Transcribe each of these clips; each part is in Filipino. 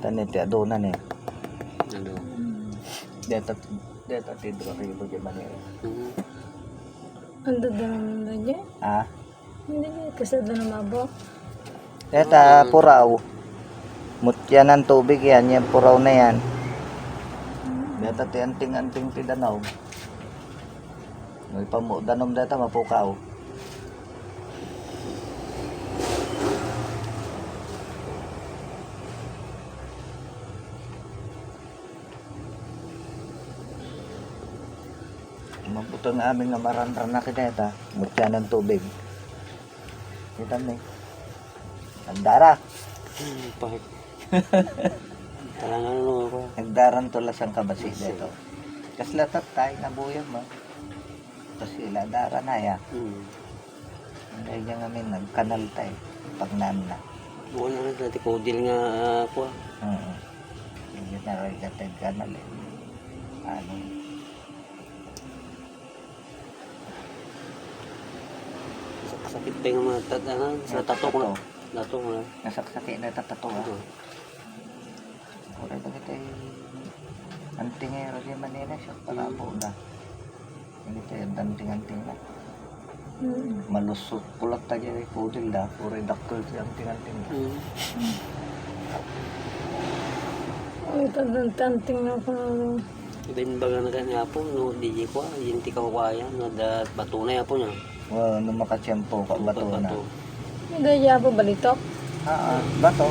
Tanete adonan eh. Ano? Deta tidro kayo ba di Manila? Ando na naman dyan. Ah, Hindi kasi doon na mabok. deta puraw. Mutya ng tubig yan, yan puraw na yan. Deta ti anting-anting ti danaw. May pamudanom deta mapukaw. Mabuto na aming nga maranran na kineta. Mutya ng tubig. Kita mo eh. Nagdara. Pahit. Talangan ano ako. Nagdaran to lasang kabasi dito. Kasla tatay na buyag mo. Kasi sila dara na ya. Hindi niya ngamin nagkanal tayo. Pag na. Buwan na rin dati kodil nga ako. Hindi na rin katay kanal eh. Ano. Sakit pa yung mga sa tato ko na. Tato ko na. Nasaksaki na tatato ah. Wala ba kita antingero di Manila siya para po na. Hindi tayo danting-anting na. Malusot pulat tayo yung kudil na. Puro dakkel siya anting-anting na. Ay, tanting na ako. Ibayin baga na kanya po, no, DJ ko, yung tikaw kaya, no, da bato na po niya. Wow, nung makatsyempo ka bato na. Hindi niya po balitok. Bato.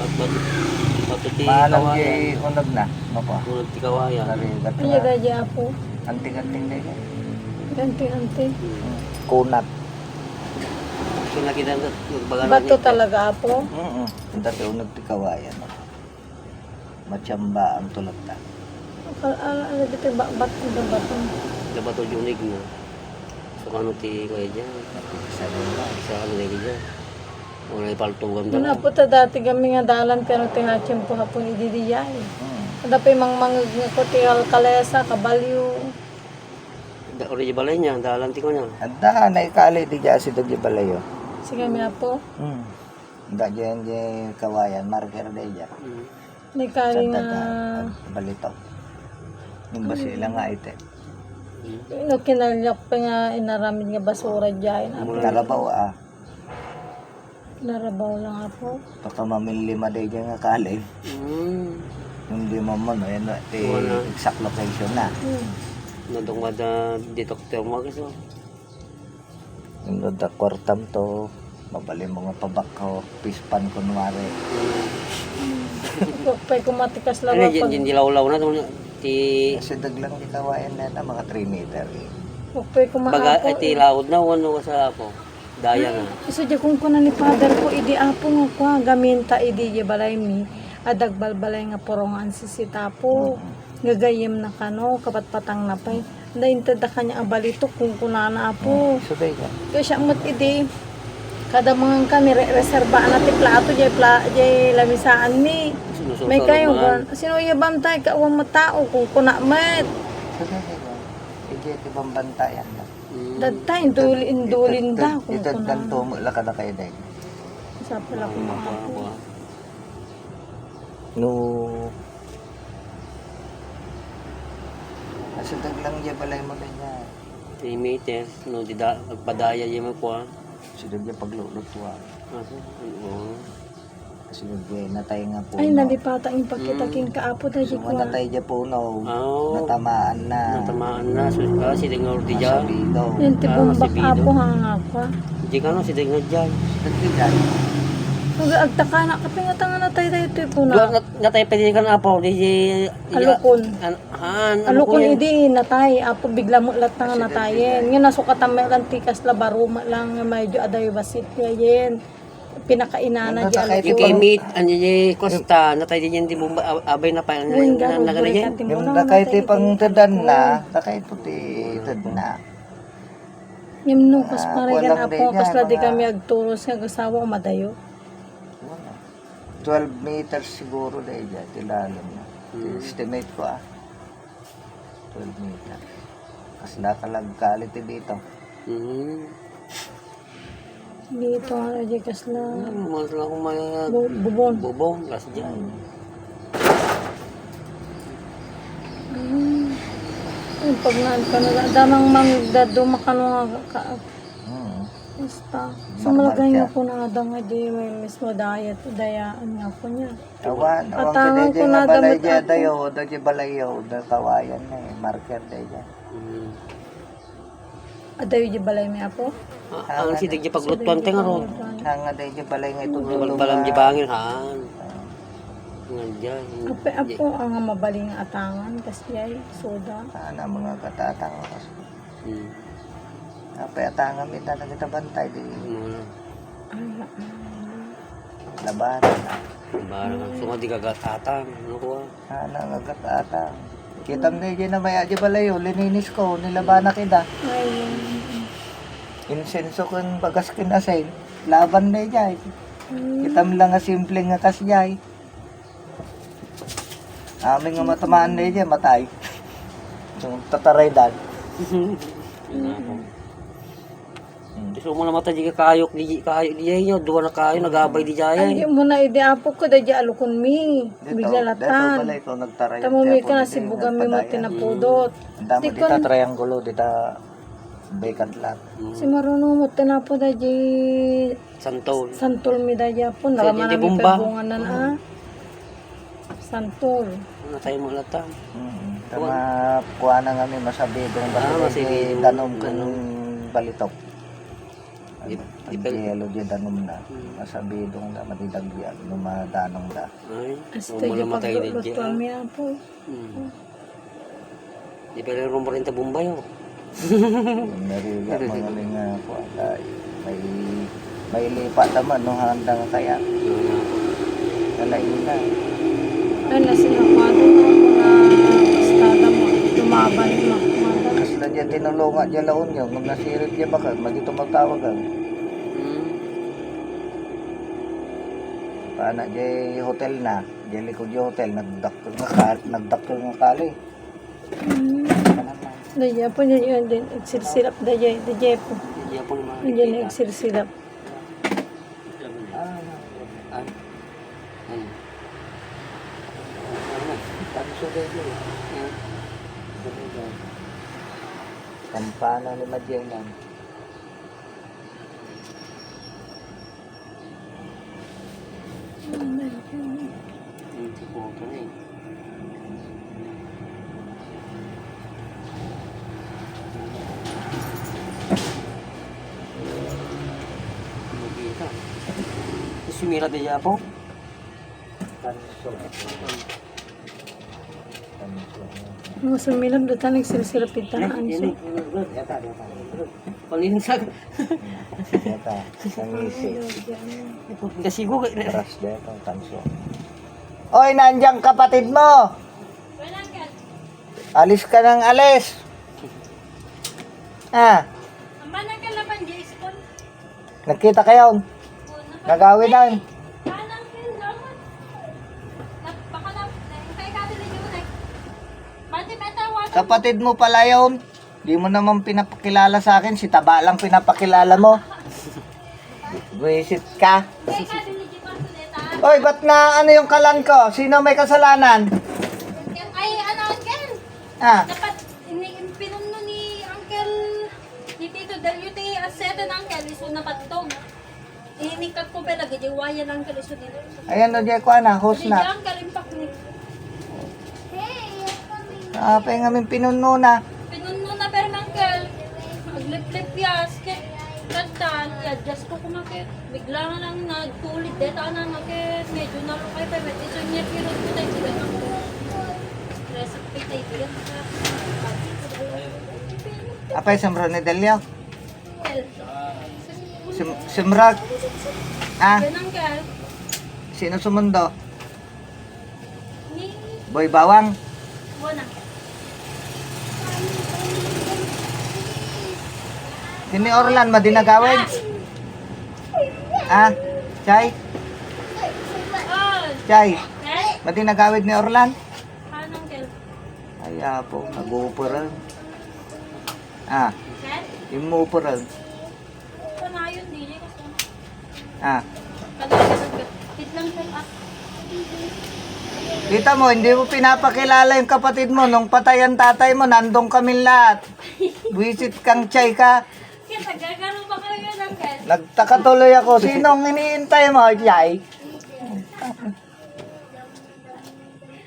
Bato ti Maalam kawaya. di unag na. Bako. Unag ti kawaya. Dari bato Hindi na. niya po. Anting-anting na yun. Ganti-ganti. Kunat. So nakita na, baga na. Bato talaga po. Dati unag ti kawayan. Matsamba ang tulad na. Ano dito bato na bato. Da bato junig na. So kano ti kaya dyan. Isa din ba? Sa ano na dyan. Wala ipaltong ganda. Muna po ta dati kami nga dalan pero tingatsin po hapon ididiyay. Ada pa yung mga ko ti alkalesa, kabalyo. Da ori balay niya, dalan ti ko niya. Anda, naikali di dyan si Dugli Balayo. Sige kami na po. Anda dyan dyan kawayan, marker di dyan. May kari nga. Balito. Yung ba sila nga ite. No, kinalyak pa nga inaramid nga basura dyan. Narabaw ah. Narabaw lang ako. Baka mamilima di dyan nga kalin. Yung di mo mo, no, yan na, exact location na. Nandong mada di doktor mo kasi. Yung da kwartam to, mabali mo nga pabakaw, pispan kunwari. Pagpay kumatikas lang Ano ako. dyan dilaw-law na ito. Ti Kasi daglang di kawayan na ito, mga 3 meter eh. Pagpay baga kumaako. ti laod na wano ka sa apo. Daya na. Isa di kung kuna ni father ko, idi apo nga ko, gaminta idi di balay mi. Adagbalbalay nga porongan si sitapo. Gagayem na kano, kapatpatang na pay. Naintada kanya abalito kung kunana apo. Sabay ka. Kaya siya mo't idi. Kada mga kami reservaan na ti plato, jay lamisaan mi. May kayo, sino bantay ka uwang matao kung kunamet. Sabay ka. Ije, di bang bantayan na. Dadta, indulin da kung Ito kunamet. ganito mo, laka na kayo dahil. Sa pala kung maapo. No. Kasi daglang niya balay mo na niya. 3 meters, no, di da, pagpadaya yung mga Kasi niya paglulutwa. Oo. Kasi natay nga po. Ay, nalipata yung pagkitaking kaapo dahil So, ko. natay niya po no. Oo. Natamaan na. Natamaan na. So, si Dingor di Sa dyan. bilaw. Yung tibumbak si Bido. apo hanga ko. Di ka no, si Dingor dyan. Nagbigan. Agtaka na, kapingatanga na tayo ito po Doon, na. natay pwede ka na apo. Di Alukon. Alukon yun? hindi natay. Apo bigla mo lahat nga natayin. Nga nasukatan may lang tikas labaruma lang. Nga medyo aday basit niya yan. Pinakainana di Nakakay Yung alukon. kay meet, ano yung Costa, natay din yan, di mo abay na pa. Uwing garo, Nagana yan. Yung nakay ti pang tadan na, nakay po ti tad na. Yung nukas parigan walang apo. ganyan, Kasla di mga- kami agturos nga kasawa ko madayo. 12 meters siguro dahil dyan, tilalim na. Estimate ko 12 meters. Kasi nakalagkaliti dito. Dito nga di kasla. Mahal lang akong may Bubon. bubong, gas dyan. Yung pag naan ka na, damang mangdado makano nga ka. Hmm. Basta. Normal Sumalagay siya. nga po na nga di may mismo diet, dayaan nga po niya. Awan, Atangan kaya ko na balay damot dya ako. dayo, dagya balayo, kawayan na eh, marker daya. Hmm. Adayo di balay may apo? Ang sidig di paglutuan ka nga ron. Hanga daya balay nga itong Balam di bangin haan. Nga dyan. Apo ang mabaling atangan kasi ay soda. Sana mga katatang kasi. Hmm. Apay atangan mi talaga kita bantay di Ano. laban. Barang ang sunga di kagatatan. Ano ko ah. Sana nga katatang. Kitam na dyan na may adya balayo, lininis ko, nilabana kita. Ayun. Insenso kung bagas kinasay, laban na dyan. Kitam lang nga simple nga kasyay. Aming nga matamaan na dyan, matay. So, tataray dan. Yun ako. Gusto mo na mata di kayok di nyo. Duwa na kayo nagabay di Ay, jaya. di mo na apo ko dahil alukon mi. Bigla Dito latan. pala ikaw nagtaray. Tamo mi ka na si buga mi mo tinapudot. Ang dami Di dita ko- triangulo, dita bekat lat. Si marunong mo tinapo dahil Santol. santol mi dahil po. Sa Naraman di namin bomba. pabungan na na. Santol. Ano tayo mo lata? Tama kuha na kami masabidong masabidong. masabidong danom kung balitok. Di Di yelo di danom na. Masabidong na matidagyan numadanong da. Ay. Hasta Huwag mo yung na matay di pagluto jaya. mi apo. Di pala rin mo rin ta Bombay oh. Nariga mga linga ko may lipat naman no handang kaya kalaina. Ay, nasinakwado na ako na pastada mo. Tumaban mo. Kas na dyan tinulunga dyan laon nyo kung nasirit dyan baka magito magtawagan. Paano dyan hotel na dyan likod yung hotel nagdakkel nga kali. Daya po niya yun din. Agsilsilap daya. Daya po. Di po naman. Diyan agsilsilap. Ay. Ay. Tanso dyan kampana ni Magellan. Hindi po ito na eh. Magkita. Sumira na niya po. Tanso. Mga sumilap doon tayo nagsilsilap itaan siya. Palinsag. Yata, sangisi. Nasigo. Taras dito ang tanso. Oy, nandiyan kapatid mo! Alis ka ng alis! Ah, Mana ka laban di school? nagkita kayo? Nagawin na. Anang pindaman. Baka na, kay kadili yun eh. Mati metawa. Kapatid mo pala yun. Di mo naman pinapakilala sa akin. Si Taba lang pinapakilala mo. Visit ka. Kay kadili di pa suneta. Oy, ba't na ano yung kalan ko? Sino may kasalanan? Ay, ano, Uncle? Ah, Dapat, pinuno ni Uncle, ni Tito Dalyute, asete ng Uncle, iso na patong. Inikat ko ba lagi, diwayan ng Uncle, iso dito. ayan na di ko na. Host Hindi na. Uncle, impak ni. Apay nga min pinuno na. Pinuno na pero Uncle, maglip-lip yas, kit, kantan, i-adjust ko kumakit. Bigla nga lang nagtulit, deta na nakit, medyo nalukay pa, medyo iso niya, pero ko tayo sila ng stress up tayo tayo. Apay samro ni Delio. Uncle, Simrag. Ah, yan Uncle, sino sumundo? ni, Boy Bawang. wala. Sini Orlan madinagawid. Ah, Chay, Oh, Chay. eh? Madinagawid ni Orlan. Paano, Uncle? Ay, po, nag-uupuran. Ah, Sir? imuupuran. Panayon, DJ. Kasi, Ah, panayon. Tit lang, sir. Ah. Kita mo, hindi mo pinapakilala yung kapatid mo. Nung patay ang tatay mo, nandong kami lahat. Buisit kang chay ka. Kaya gagano ba kayo ng Kel? Nagtaka tuloy ako. Sinong iniintay mo, chay?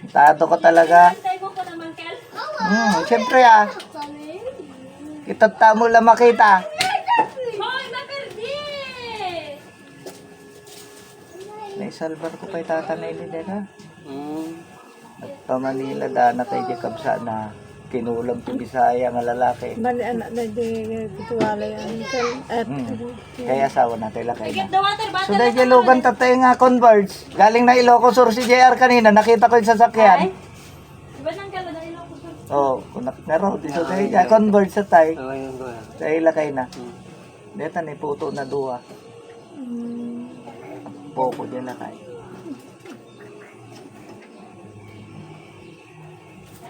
Tato ko talaga. Antay mo ko naman, Kel. Siyempre Kita mo lang makita. Hoy, maperdi! Naisalbar ko pa yung tatanay nila na. Hmm. Nagpa Manila dana kay Jacob na kinulam ti Bisaya nga lalaki. Bali anak na di tuwala yan. At Kaya asawa na tayo lakay Get na. the water, So butter. dahil lugan tatay nga converge. Galing na Ilocos Sur si JR kanina. Nakita ko yung sasakyan. Diba nang Kel, dahil ako sa... Oh, kunak na raw. So dahil converge sa tay. Ayun ko. Dahil lakay na. Deta ni puto na duwa. Poko din lakay.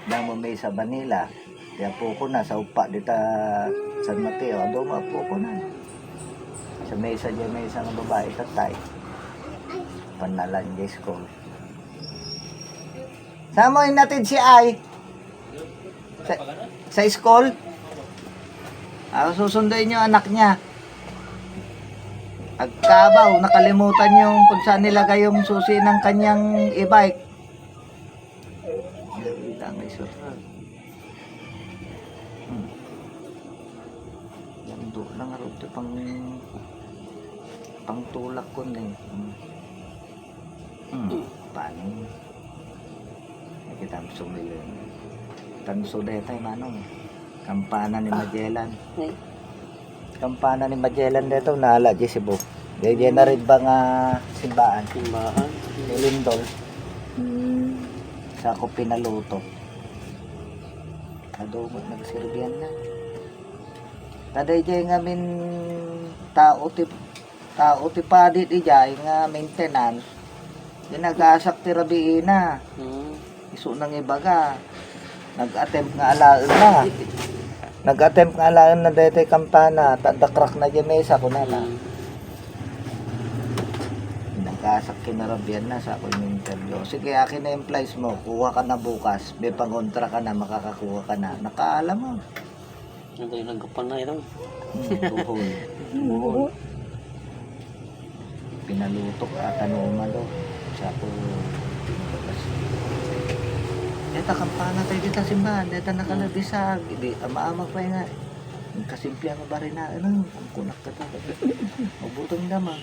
Damo may sa Manila. Kaya poko na sa upa dita San Mateo. Ado poko na. Sa mesa dyan may isang babae tatay. Panalan dyan school. Saan mo inatid si Ay? Sa school? Susunduin niyo anak niya. Agkabaw, nakalimutan yung kung saan nilagay yung susi ng kanyang e-bike. Tangay sir. Lando lang aro ito pang tulak ko na eh. Paano? Nakita mo sumili. Tanso detay manong. Kampana ni Magellan. Kampana ni Magellan dito naala di Cebu. Dahil na rin ba nga simbahan? Simbahan. Ni Lindol. Sa ako pinaluto. Adobo nagsirbihan na. Taday jay nga min tao ti padit ijay nga maintenance. Ginagasak ti rabiin na. Isu nang ibaga. Nag-attempt nga alaan na. Nag-attempt nga alaan na dito kampana. Tadakrak na dyan mesa ko na na. Nagkasak kinarabihan na sa ako yung interview. Sige, akin na yung flies mo. Kuha ka na bukas. May pangontra ka na, makakakuha ka na. Nakaalam mo. Ito yung nagkapan na ito. Buhol. Buhol. Pinalutok at anuma do. Sa ako. Deta kampana tayo dito simbahan. Deta nakalabisag. Hindi, amaamag pa nga. Ang kasimpihan mo ba rin na, ang kunak ka talaga. Mabutong dama.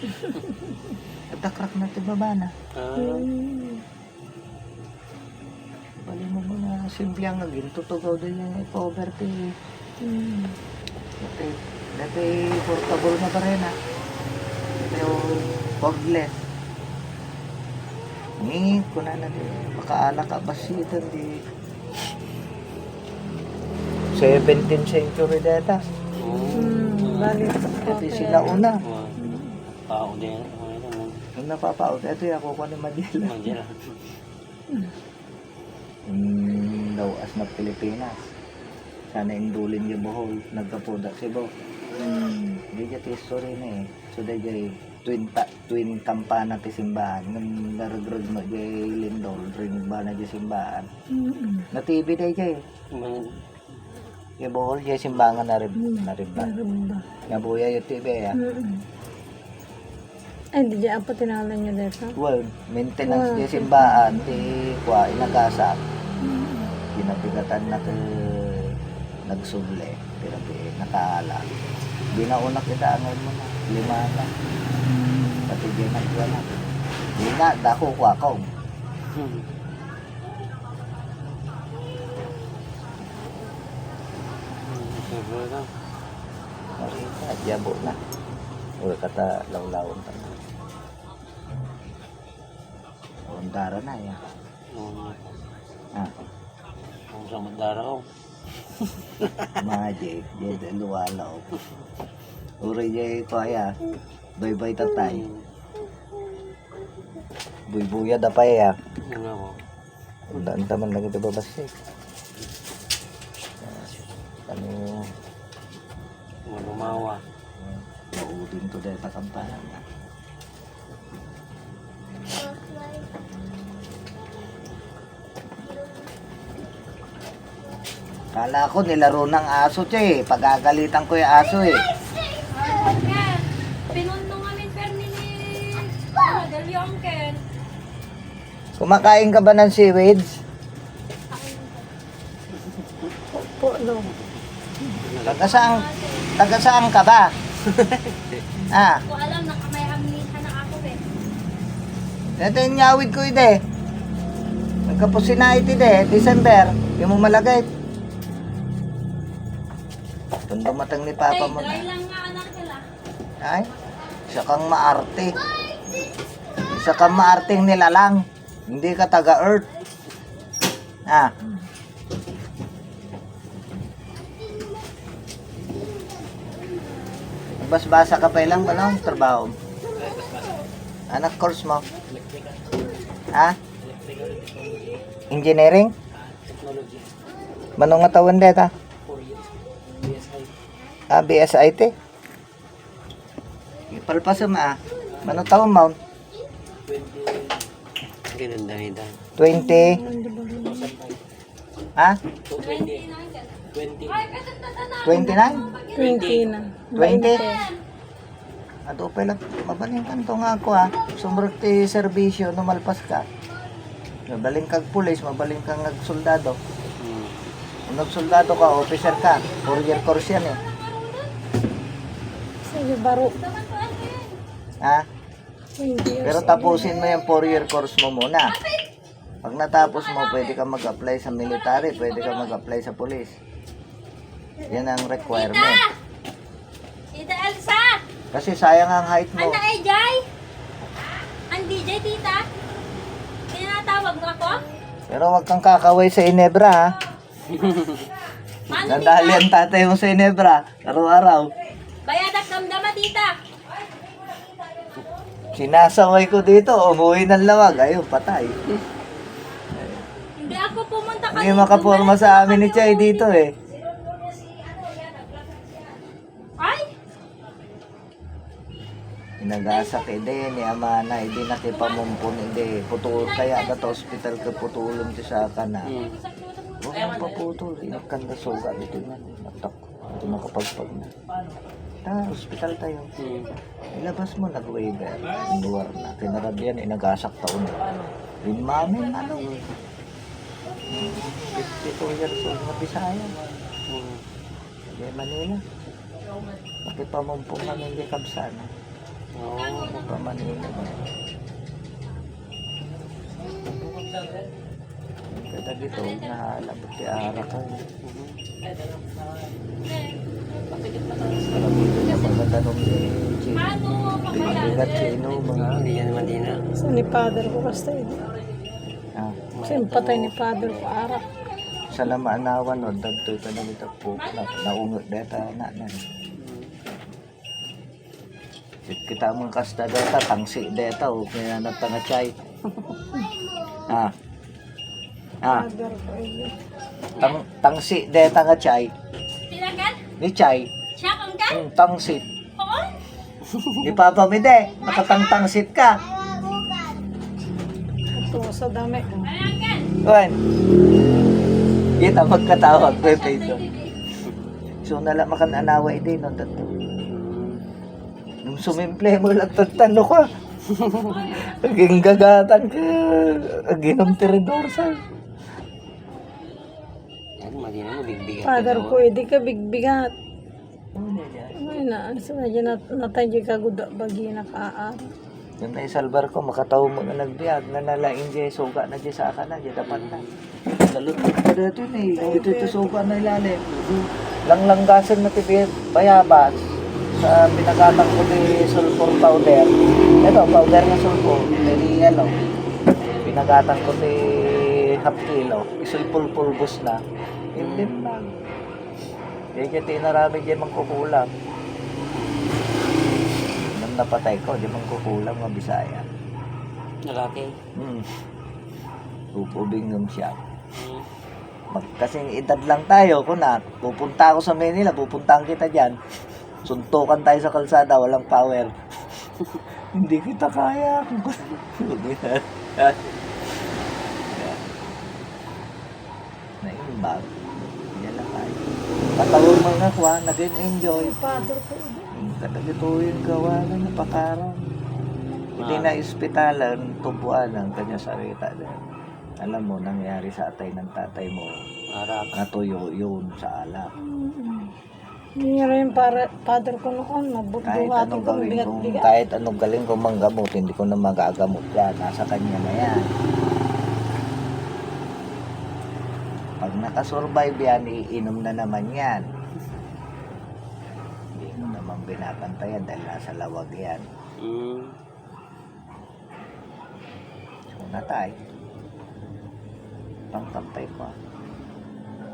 At dakrak na ito baba na. Bali mo mga simpihan nga, gintutugaw din yung poverty. Dati portable na ba rin na. Dati cordless. Ni, kuna na din. Makaala ka basitan di. 17th century data. bali. Dati sila una. Tao din. Nung napapaot, ito yung ako ni Magellan. Lawas na Pilipinas. Sana indulin yung Bohol. Nagkapuda si Bo. Hindi dyan history na eh. So dahil twin kampana ti simbahan. Nung naragrod mo dyan Lindol. Ring ba na dyan simbahan. Na TV dahil dyan eh. Yung Bohol dyan simbahan na rin ba. Nabuya yung TV ah. Ay, di dyan po tinalan niyo dito. Well, maintenance dyan simbahan. Di kwa inagasak. Ginabigatan na ka nagsubli. Pero nakaala. Di na una kita angay mo na. 5 na. Pati di nagwala. Di na, dako ko ako. Marita, jabo na. Uy, kata law-lawon ta na. Ondara na ya. Ah, Ang sama daraw. magic. Di luwalaw. Uri jay ko ya. Bay-bay tatay. Buy-buya da pa ya. Ano ako? Daan taman lagi ito babasik. Ano, Lumawa. mauudin to dahil takampanan na. Kala ko nilaro ng aso siya eh. Pagagalitan ko yung aso eh. Uncle, pinundo namin permi ni Delio, Uncle. Kumakain ka ba ng seaweeds? Po, no. Taga saan ka ba? Ah, Ko alam na may amnesia na ako eh. ito yung nyawid ko ide. Nagkapusin na ito ide. December. Yung mo malagay. Tundo matang ni Papa mo Dry na. lang nga anak nila. Ay, isa kang maarte. Isa kang maarting nilalang. Hindi ka taga-earth. Ah. Nagbasbasa ka pa ilang ba trabaho? Anak course mo? Ha? Engineering? Manong nga tawon deta? Ah, BSIT? Ipalpasa ma. Manong tawon mo? Ganun dahil 20? Ha? 20 na Uncle. 20. Ay, kasi tatana. 29? 20 na. 20? Ato pa lang, mabaling ka nito nga ako ha. Sumrot ti servisyo, numalpas ka. Mabaling kag pulis, mabaling kang nagsoldado. Kung nagsoldado ka, officer ka. 4-year course yan eh. Sige, baro. Dapat ko ano yun. Ha? 20 years Pero tapusin mo yung 4-year course mo muna. Pag natapos mo, pwede ka mag-apply sa military, pwede ka mag-apply sa police. Yan ang requirement. Tita Elsa! Kasi sayang ang height mo. Anda AJ? Ang DJ, tita? Tinatawag mo ako? Pero wag kang kakaway sa Inebra ha. Mano, Nadali ang tatay mo sa Inebra, araw-araw. bayadak damdama, tita. Sinasaway ko dito, umuwi ng lawag. Ayun, patay. Hindi ako pumunta Hindi makaporma sa amin ni Chay dito eh. Ay! Inagasak ide, ni Amana, hindi nakipamumpun, hindi. Putul kaya ka sa hospital ka putulong ti sa kana. Huwag mong paputol, inagkan na suga dito na. Natak, hindi makapagpag na. Hospital tayo. Ilabas mo, nag-waiver. Luwar na. Kinarabyan, inagasak taon. Yung mami, ano, 52 years old na Bisaya. Hindi, Manila. Nakipamumpong kami, hindi kabsana. Pa Manila. Kaya dito, nahalabot ti ara ko. Alam mo na pagkatanong ni Chief. Paano Bigat si Ino, mga... Hindi yan naman din na. Sa ni father ko basta ito. Ah, Kasi yung patay ni father ko, arak. sa lamaanawan, no, dagtoy ka na nito po. Naungot deta na. Kita mong kasta deta, tangsi deta, o kaya natanga chay. Ah. Ah, Father ko ito. tangsi deta nga chay. Tinagan? Ni chay, Siya kang ka? tangsit. Oo? Di papamide, nakatangtangsit ka. Ito sa dami. Ayan ka? Kuan. Kita magkatawag kay Pedro. So nala makan anaway din no tato. Nung sumimple mo lang tano ka. Aging gagatan ka. Aginom tirador sa. Yan, mali na mo, bigbigan. Father ko, hindi ka bigbigat. Ay na, sa na natay ka guda bagi nakaar. Yung naisalbar ko, makataw mo na nagbiag na nalaing dyan, suga na dyan sa akin na, dyan dapat na. Lalot ka dito eh, dito suga na ilalim. Langlanggasan na tibir, bayabas, sa pinakatang ko ni sulfur powder. Ito, powder na sulfur, may ano, pinakatang ko ni half kilo, isulpul pulbos na, hindi lang. Kaya tinarami dyan mangkukulang. Nung napatay ko, di mangkukulang mga Bisaya. Lalaki. Pupubing siya. Kasing edad lang tayo, kuna, pupunta ako sa Manila, pupuntahan kita dyan. Suntukan tayo sa kalsada, walang power. Hindi kita kaya. Naimbag. Yan lang. Patawag mo na kwa, nag-enjoy. Father po, idi. Katagituin gawa na napakaram. Hindi na ispitalan, tubuan ang kanya sarita din. Alam mo, nangyari sa atay ng tatay mo, Harap. natuyo yun sa alak. Hindi rin para father ko noon, Kahit mabubuhati anong ko, gawin kong, bigat-bigat. kahit anong galing kong manggamot, hindi ko na magagamot yan. Nasa kanya na yan. Pag nakasurvive yan, iinom na naman yan. Hindi mo naman binabantayan dahil nasa lawag yan. Mm. So, natay. Pangkampay ko.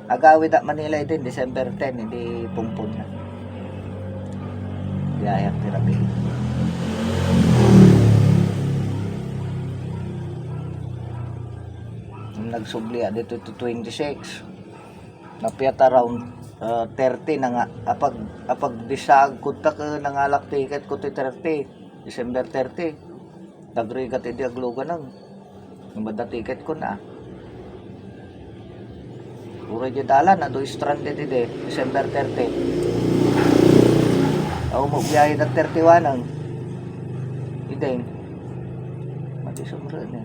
Agawid at Manila din, December 10, hindi pumpun na. Biyayak therapy. Nung nagsubli dito to 26. Napiyat around 30 na nga. Apag bisag ko ta ka nangalak ticket ko to 30. December 30. Dagrigat iti agluga nang. Yung bada ticket ko na. Puro di dala na do stranded iti December 30. Ako mo biyahe na 31 ang. Ideng. Mati sumro na.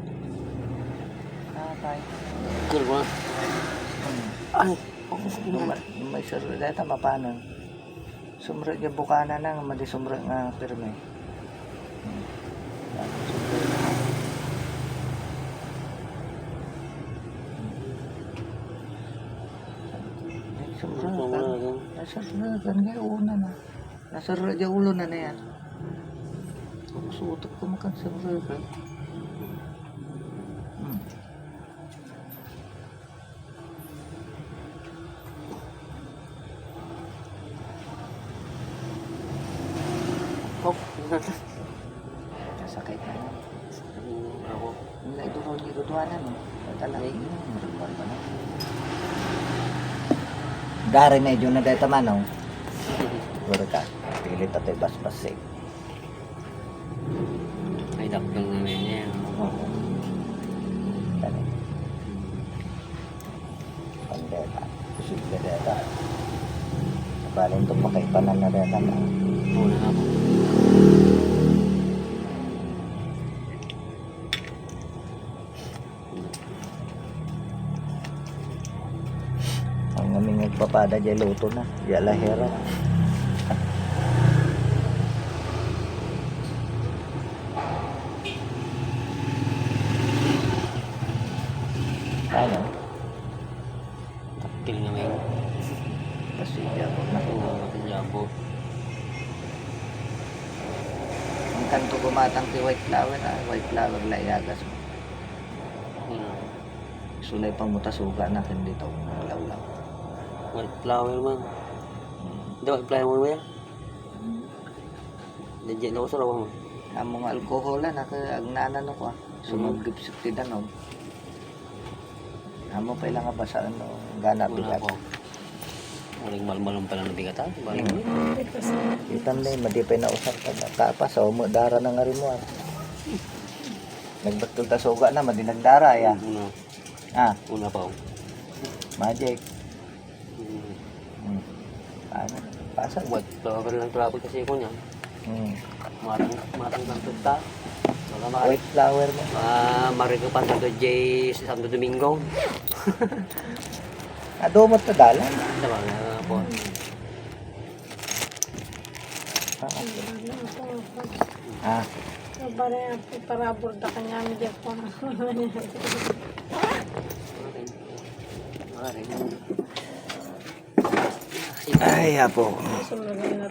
Kul mo. Ay. May sumro data mapanan. Sumro di bukana na mati sumro nga pirme. Nasarap kan kaya una na. Nasarap di ulo na yan. Kung sutok ko makan sarap ka. Oh. Nasakit na. Ako. Hindi ito rin di kutuanan. Talagang meron pa na. Dari medyo na dito man, no? Siguro ka. Pilit at bas-bas eh. Ay, dakdang na niya. Oo. Dali. Pandeta. Posible deta. Baling ito makaipanan na deta na. Muna ako. Ang aming nagpapada dyan luto na. Dyan lahera. Ano? Takil na ngayon. Kasi dyan ako na. Jabo. Ang kanto gumatang ti white flower na. White flower layagas mo. Sulay pang mutasuga na kin dito. Law-law. White flower man. Hindi white flower mo yan? Diyan ako sa rawa mo. Among alkohol na agnanan ko ah. Sumagipsip ti danom. Amo pa ilang ba sa ano gana Wala bigat. ako. Walang malmalong pala na bigat ha. Baling mo. Itam na madipay na usap ka kapas o mo dara na nga rin mo. Nagbatul ta suga na madinagdara ya. Una. Ah, Una pa ako. magic. Ano? Pasag. White flower lang travel kasi ko niya. Marang kanto ta. Wala maaari. White flower mo. Marigo pa sa J. Santo Domingo. Adomot ta dalan. Diba na po. Ah, Barang para burda kanya mi dia po. Maring. ay apo. Sumunod na